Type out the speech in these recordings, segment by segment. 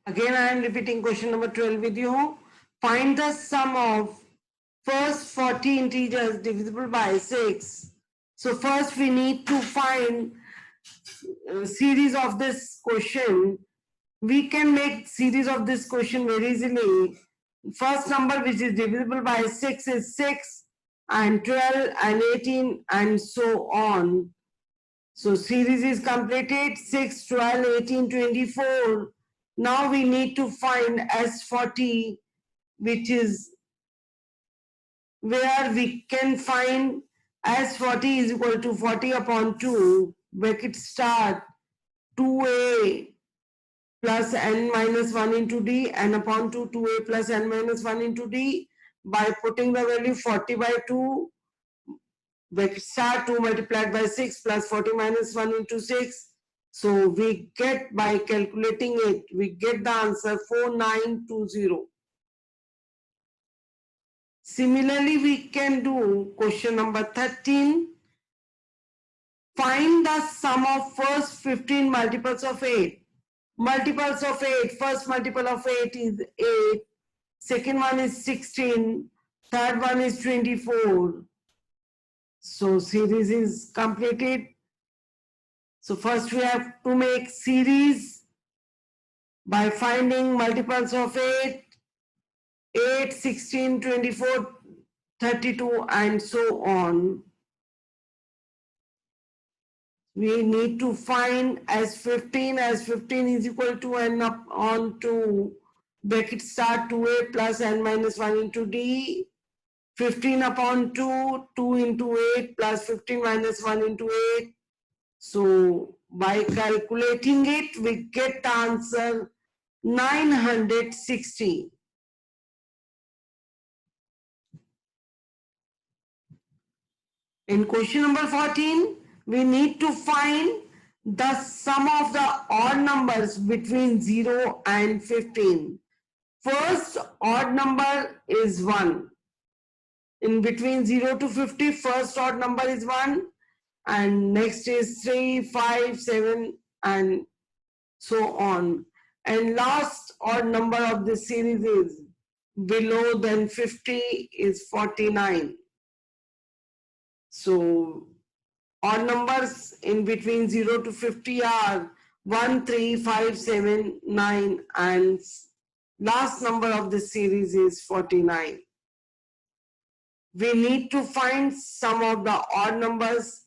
Again, I am repeating question number 12 with you. Find the sum of first 40 integers divisible by 6. So first we need to find a series of this question. We can make series of this question very easily. First number which is divisible by 6 is 6 and 12 and 18 and so on. So series is completed 6, 12, 18, 24. Now we need to find S40, which is where we can find S40 is equal to 40 upon 2, bracket start 2a plus n minus 1 into d, n upon 2, 2a plus n minus 1 into d. By putting the value 40 by 2, bracket start 2 multiplied by 6 plus 40 minus 1 into 6. So we get, by calculating it, we get the answer 4920. Similarly, we can do question number 13. Find the sum of first 15 multiples of 8. Multiples of 8, first multiple of 8 is 8, second one is 16, third one is 24. So series is completed. So first we have to make series by finding multiples of 8, 8, 16, 24, 32 and so on. We need to find S15. S15 is equal to n upon 2, bracket start 2a plus n minus 1 into d. 15 upon 2, 2 into 8 plus 15 minus 1 into 8. So by calculating it, we get the answer 960. In question number 14, we need to find the sum of the odd numbers between 0 and 15. First odd number is 1. In between 0 to 50, first odd number is 1. And next is 3, 5, 7 and so on. And last odd number of this series is below than 50 is 49. So odd numbers in between 0 to 50 are 1, 3, 5, 7, 9 and last number of this series is 49. We need to find sum of the odd numbers.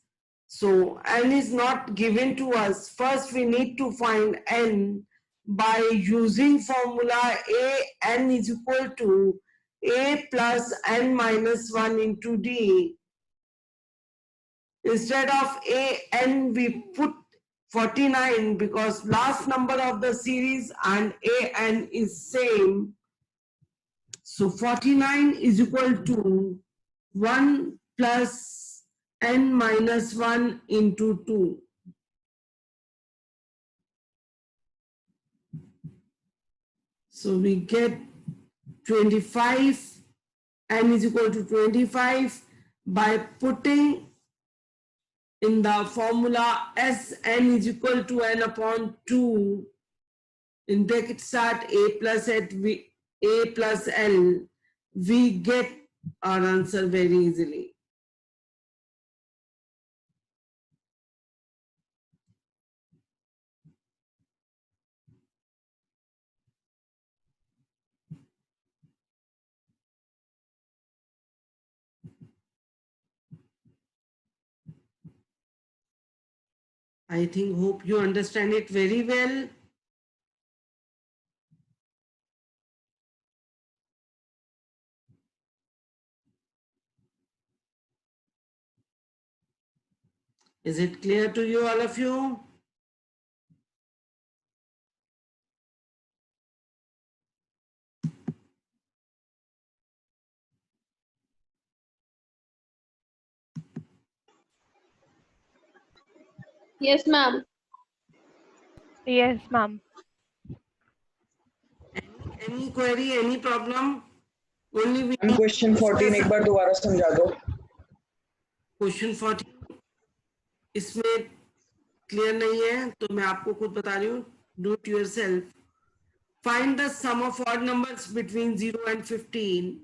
So n is not given to us. First we need to find n by using formula a n is equal to a plus n minus 1 into d. Instead of a n we put 49 because last number of the series and a n is same. So 49 is equal to 1 plus n minus 1 into 2. So we get 25, n is equal to 25 by putting in the formula Sn is equal to n upon 2 in bracket start a plus l, we get our answer very easily. I hope you understand it very well. Is it clear to you, all of you? Yes, ma'am. Yes, ma'am. Any query, any problem? Only we ma'am question 14 एक बार दोबारा समझा दो. Question 14 इसमें clear नहीं है तो मैं आपको खुद बता रही हूँ, do it yourself. find the sum of odd numbers between 0 and 15.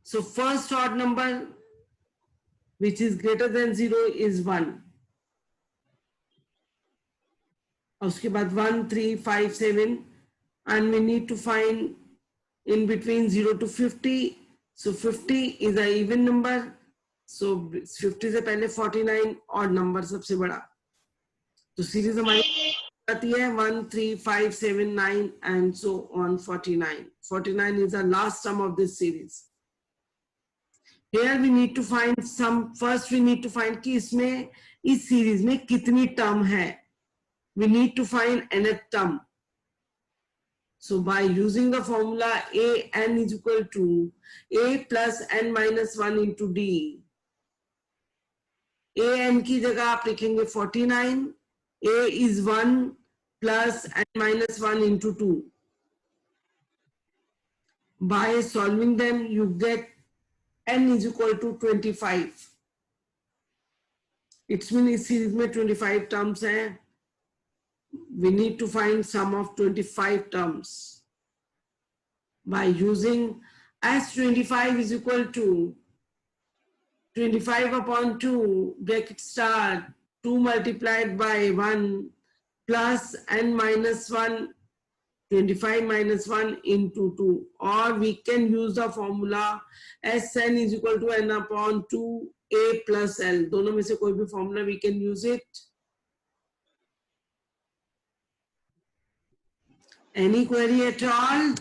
So first odd number which is greater than 0 is 1. उसके बाद 1, 3, 5, 7 and we need to find in between 0 to 50. So 50 is an even number. So 50 से पहले 49 odd number सबसे बड़ा. तो series हमारी आती है 1, 3, 5, 7, 9 and so on 49. 49 is the last sum of this series. Here we need to find some. First we need to find कि इसमें इस series में कितनी term है. We need to find nth term. So by using the formula a n is equal to a plus n minus 1 into d. a n की जगह आप लिखेंगे 49. A is 1 plus n minus 1 into 2. By solving them, you get n is equal to 25. It's mean इस series में 25 terms हैं. We need to find sum of 25 terms. By using as 25 is equal to 25 upon 2 bracket start 2 multiplied by 1 plus n minus 1, 25 minus 1 into 2, or we can use the formula Sn is equal to n upon 2 a plus l. दोनों में से कोई भी formula we can use it. Any query at all?